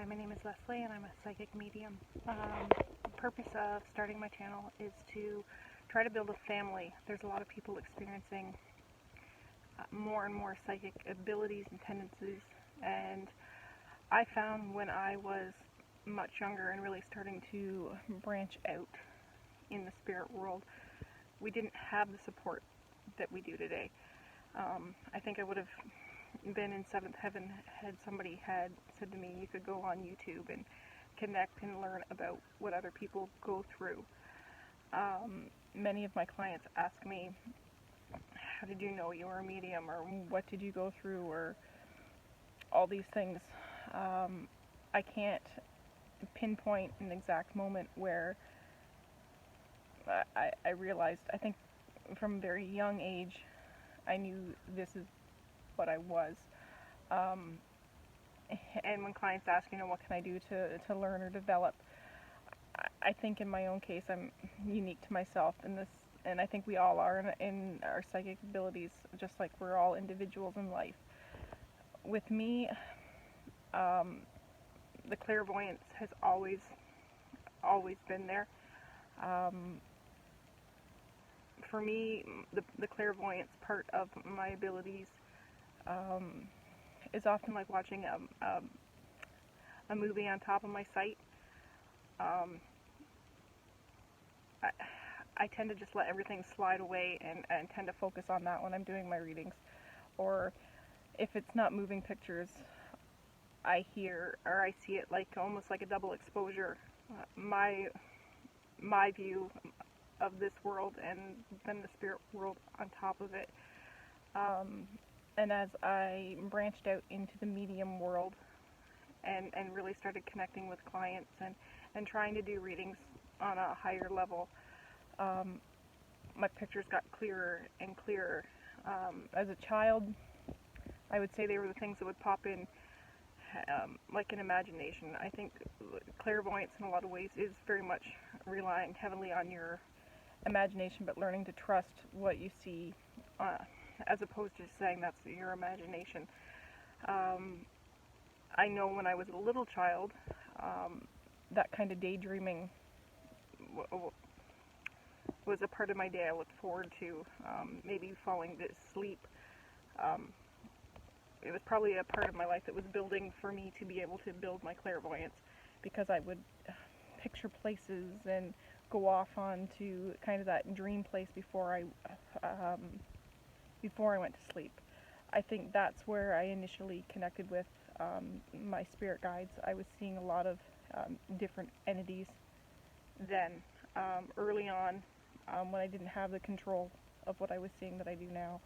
Hi, my name is Leslie and I'm a psychic medium. The purpose of starting my channel is to try to build a family. There's a lot of people experiencing more and more psychic abilities and tendencies, and I found when I was much younger and really starting to branch out in the spirit world, we didn't have the support that we do today. I think I would have been in seventh heaven had somebody had said to me, you could go on YouTube and connect and learn about what other people go through. Many of my clients ask me, how did you know you were a medium, or what did you go through, or all these things. I can't pinpoint an exact moment where I realized, I think from a very young age, I knew this is what I was. And when clients ask, what can I do to learn or develop, I think in my own case I'm unique to myself in this, and I think we all are in our psychic abilities, just like we're all individuals in life. With me, the clairvoyance has always been there. For me, the clairvoyance part of my abilities is often like watching a movie on top of my sight. I tend to just let everything slide away and tend to focus on that when I'm doing my readings. Or if it's not moving pictures, I hear or I see it like almost like a double exposure. My view of this world and then the spirit world on top of it. And as I branched out into the medium world and really started connecting with clients and trying to do readings on a higher level, my pictures got clearer and clearer. As a child, I would say they were the things that would pop in like an imagination. I think clairvoyance in a lot of ways is very much relying heavily on your imagination, but learning to trust what you see as opposed to saying that's your imagination. I know when I was a little child, that kind of daydreaming was a part of my day I looked forward to, maybe falling to sleep. It was probably a part of my life that was building for me to be able to build my clairvoyance, because I would picture places and go off onto kind of that dream place before I went to sleep. I think that's where I initially connected with my spirit guides. I was seeing a lot of different entities then. Early on, when I didn't have the control of what I was seeing that I do now,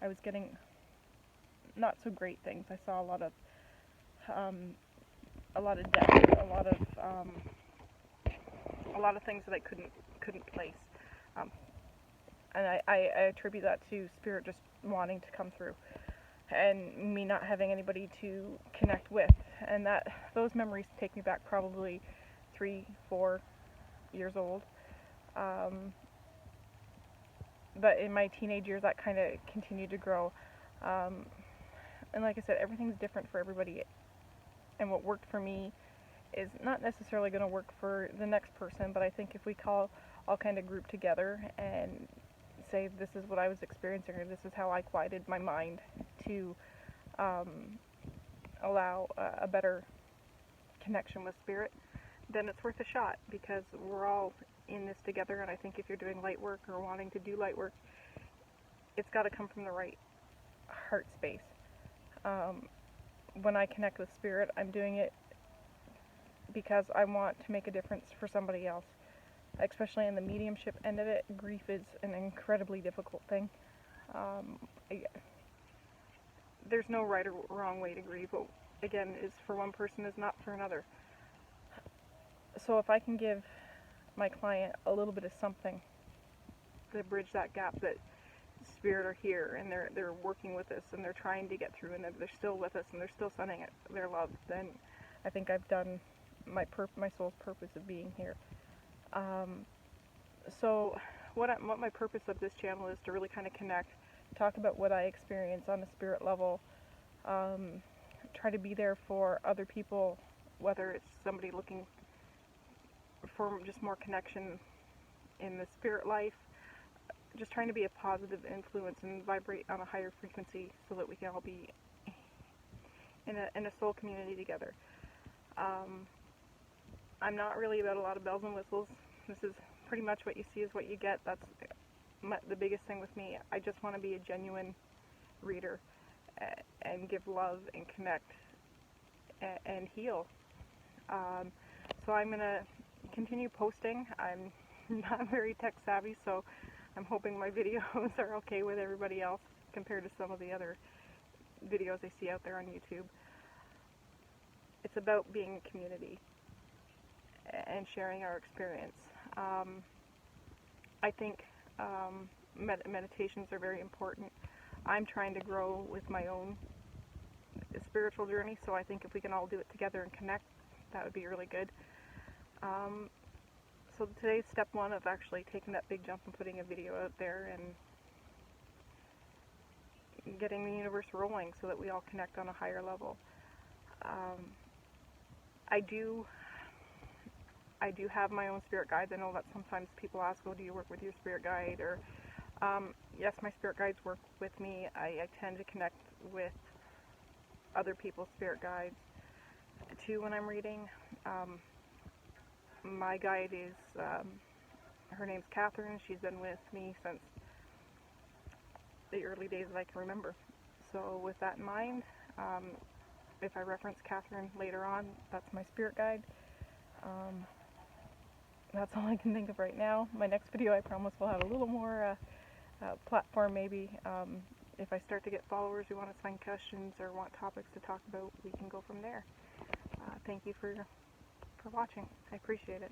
I was getting not so great things. I saw a lot of death, a lot of things that I couldn't place, and I attribute that to spirit just wanting to come through, and me not having anybody to connect with, and those memories take me back probably 3-4 years old. But in my teenage years, that kind of continued to grow. And like I said, everything's different for everybody. And what worked for me is not necessarily going to work for the next person, but I think if we all kind of group together and say this is what I was experiencing, or this is how I quieted my mind to allow a better connection with spirit, then it's worth a shot, because we're all in this together. And I think if you're doing light work or wanting to do light work, it's got to come from the right heart space. When I connect with spirit, I'm doing it because I want to make a difference for somebody else, especially in the mediumship end of it. Grief is an incredibly difficult thing. There's no right or wrong way to grieve. What, again, is for one person is not for another. So if I can give my client a little bit of something to bridge that gap, that spirit are here and they're working with us and they're trying to get through and they're still with us and they're still sending their love, then I think I've done my soul's purpose of being here. So what my purpose of this channel is to really kind of connect, talk about what I experience on a spirit level, try to be there for other people whether it's somebody looking for just more connection in the spirit life, just trying to be a positive influence and vibrate on a higher frequency so that we can all be in a soul community together. I'm not really about a lot of bells and whistles. This is pretty much what you see is what you get. That's the biggest thing with me. I just want to be a genuine reader and give love and connect and heal. So I'm going to continue posting. I'm not very tech savvy, so I'm hoping my videos are okay with everybody else compared to some of the other videos I see out there on YouTube. It's about being a community and sharing our experience. I think meditations are very important. I'm trying to grow with my own spiritual journey, so I think if we can all do it together and connect, that would be really good. So today's step one of actually taking that big jump and putting a video out there and getting the universe rolling so that we all connect on a higher level. I do have my own spirit guides. I know that sometimes people ask, oh, do you work with your spirit guide? Or yes, my spirit guides work with me. I tend to connect with other people's spirit guides too when I'm reading. My guide is, her name's Catherine. She's been with me since the early days that I can remember. So with that in mind, if I reference Catherine later on, that's my spirit guide. That's all I can think of right now. My next video, I promise, will have a little more platform maybe. If I start to get followers who want to send questions or want topics to talk about, we can go from there. Thank you for watching. I appreciate it.